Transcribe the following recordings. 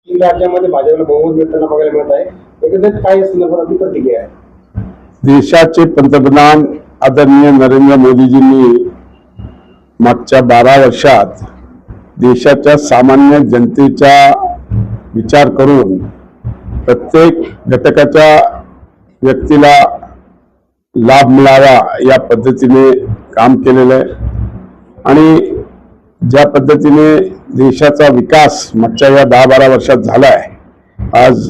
तीन राज्यामध्ये भाजपला बहुमत मिळताना बघायला मिळत आहे. एकंदरीत काय या संदर्भात आपली प्रतिक्रिया आहे? देशाचे पंतप्रधान आदरणीय नरेंद्र मोदीजींनी मागच्या 12 वर्षात देशाच्या सामान्य जनतेचा विचार करून प्रत्येक घटकाच्या व्यक्तीला लाभ मिळावा या पद्धतीने काम केलेलं आहे आणि ज्या पद्धतीने देशाचा विकास मागच्या या 10-12 वर्षात झाला आहे, आज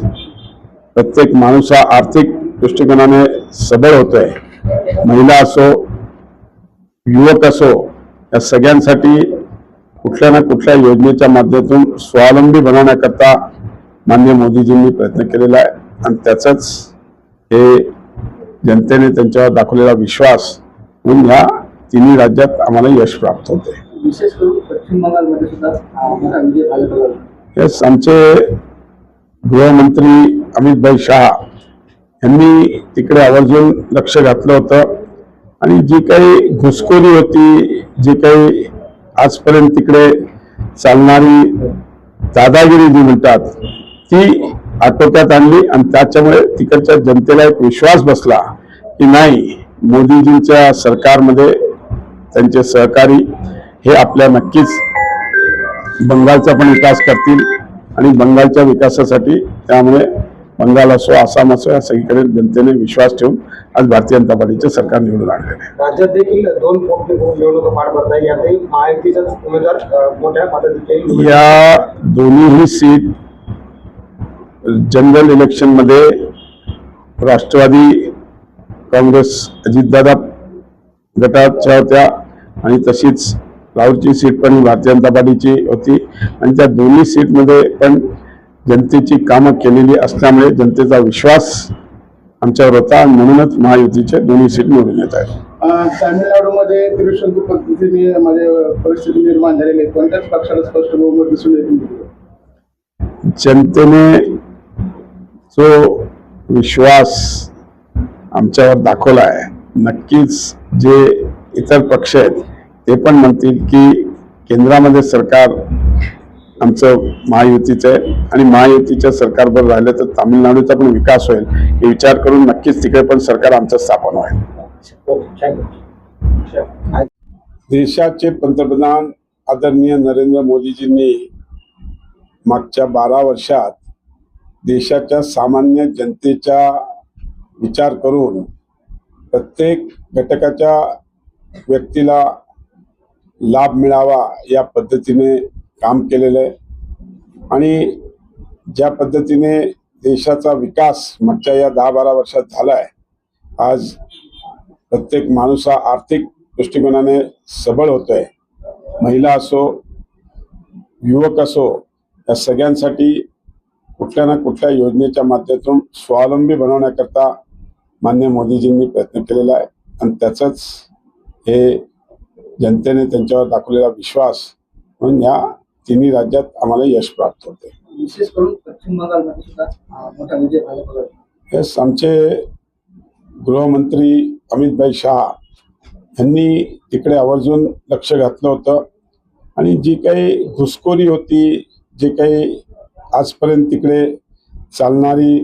प्रत्येक माणूस हा आर्थिक दृष्टिकोनाने सबळ होतोय. महिला असो, युवक असो, या सगळ्यांसाठी कुठल्या ना कुठल्या योजनेच्या माध्यमातून स्वावलंबी बनवण्याकरता माननीय मोदीजींनी प्रयत्न केलेला आहे आणि त्याचंच हे जनतेने त्यांच्यावर दाखवलेला विश्वास म्हणून या तिन्ही राज्यात आम्हाला यश प्राप्त होते. विशेष करून पश्चिम बंगालमध्ये सुद्धा मोठा विजय झाला. येस, आमचे गृहमंत्री अमित शाह यांनी तिकडे आवर्जून लक्ष घातलं होतं आणि जी काही घुसखोरी होती, जी काही आजपर्यंत तिकडे चालणारी दादागिरी जी म्हणतात ती आटोक्यात आणली आणि त्याच्यामुळे तिकडच्या जनतेला एक विश्वास बसला की नाही, मोदीजींच्या सरकारमध्ये त्यांचे सहकारी हे आपल्या नक्कीच बंगालचा पण विकास करतील आणि बंगालच्या विकासासाठी त्यामुळे बंगाल असो, आसाम असो, या सगळीकडे जनतेने विश्वास ठेवून आज भारतीय जनता पार्टीचे सरकार निवडून आणलेले आहे. राज्यात देखील 2 निवडणुका पार पडत आहे. यातही महायुतीचाच उमेदवार मोठ्या मताधिक्याने या दोन्हीही सीट जनरल इलेक्शन मध्ये राष्ट्रवादी काँग्रेस अजितदादा गटाच्या होत्या आणि तशीच राऊरची सीट पण भारतीय जनता पार्टीची होती आणि त्या दोन्ही सीटमध्ये पण जनतेची कामं केलेली असल्यामुळे जनतेचा विश्वास आमच्यावर होता आणि म्हणूनच महायुतीचे दोन्ही सीट निवडून येत आहेत. तामिळनाडूमध्ये त्रिशंकू पद्धतीने परिस्थिती निर्माण झालेली आहे. कोणत्याच पक्षाला स्पष्ट बहुमत दिसून येत नाही. जनतेने जो विश्वास आमच्यावर दाखवला आहे, नक्कीच जे इतर पक्ष आहेत ते पण म्हणतील की केंद्रामध्ये सरकार आमचं महायुतीचं आहे आणि महायुतीच्या सरकारवर राहिलं तर तामिळनाडूचा पण विकास होईल हे विचार करून नक्कीच तिकडे पण सरकार आमचं स्थापन होईल. देशाचे पंतप्रधान आदरणीय नरेंद्र मोदीजींनी मागच्या 12 वर्षात देशाच्या सामान्य जनतेचा विचार करून प्रत्येक घटकाच्या व्यक्तीला लाभ मिळावा या पद्धतीने काम केलेलं आहे आणि ज्या पद्धतीने देशाचा विकास मागच्या या 10-12 वर्षात झाला आहे, आज प्रत्येक माणूस हा आर्थिक दृष्टिकोनाने सबळ होतोय. महिला असो, युवक असो, या सगळ्यांसाठी कुठल्या ना कुठल्या योजनेच्या माध्यमातून स्वावलंबी बनवण्याकरता माननीय मोदीजींनी प्रयत्न केलेला आहे आणि त्याचंच हे जनतेने त्यांच्यावर दाखवलेला विश्वास म्हणून या तिन्ही राज्यात आम्हाला यश प्राप्त होते. विशेष करून पश्चिम बंगालमध्ये सुद्धा मोठा विजय झाला. येस, आमचे गृहमंत्री अमित शाह यांनी तिकडे आवर्जून लक्ष घातलं होतं आणि जी काही घुसखोरी होती, जे काही आजपर्यंत तिकडे चालणारी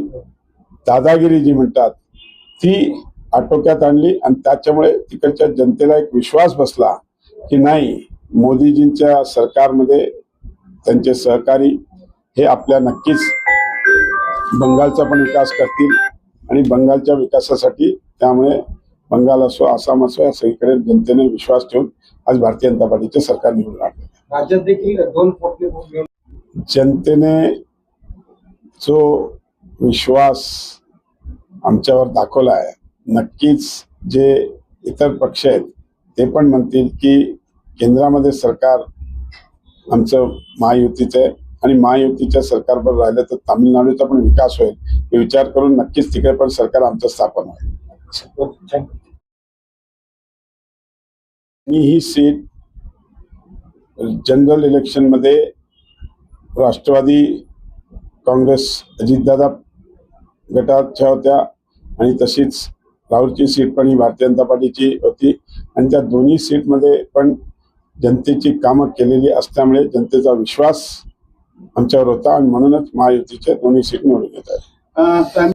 दादागिरी जी म्हणतात ती आटोक्यात आणली आणि त्याच्यामुळे तिकडच्या जनतेला एक विश्वास बसला की नाही, मोदीजींच्या सरकारमध्ये त्यांचे सहकारी हे आपल्या नक्कीच बंगालचा पण विकास करतील आणि बंगालच्या विकासासाठी त्यामुळे बंगाल असो, आसाम असो, या सगळीकडे जनतेने विश्वास ठेवून आज भारतीय जनता पार्टीचे सरकार निवडून आणले. राज्यात देखील 2 जनतेने जो विश्वास आमच्यावर दाखवला आहे, नक्कीच जे इतर पक्ष आहेत ते पण म्हणतील की केंद्रामध्ये सरकार आमचं महायुतीचं आहे आणि महायुतीच्या सरकारवर राहिलं तर तामिळनाडूचा पण विकास होईल हे विचार करून नक्कीच तिकडे पण सरकार आमचं स्थापन होईल. ही सीट जनरल इलेक्शन मध्ये राष्ट्रवादी काँग्रेस अजितदादा गटाच्या होत्या आणि तशीच राऊरची सीट पण ही भारतीय जनता पार्टीची होती आणि त्या दोन्ही सीटमध्ये पण जनतेची कामं केलेली असल्यामुळे जनतेचा विश्वास आमच्यावर होता आणि म्हणूनच महायुतीच्या दोन्ही सीट निवडून येत आहे. काय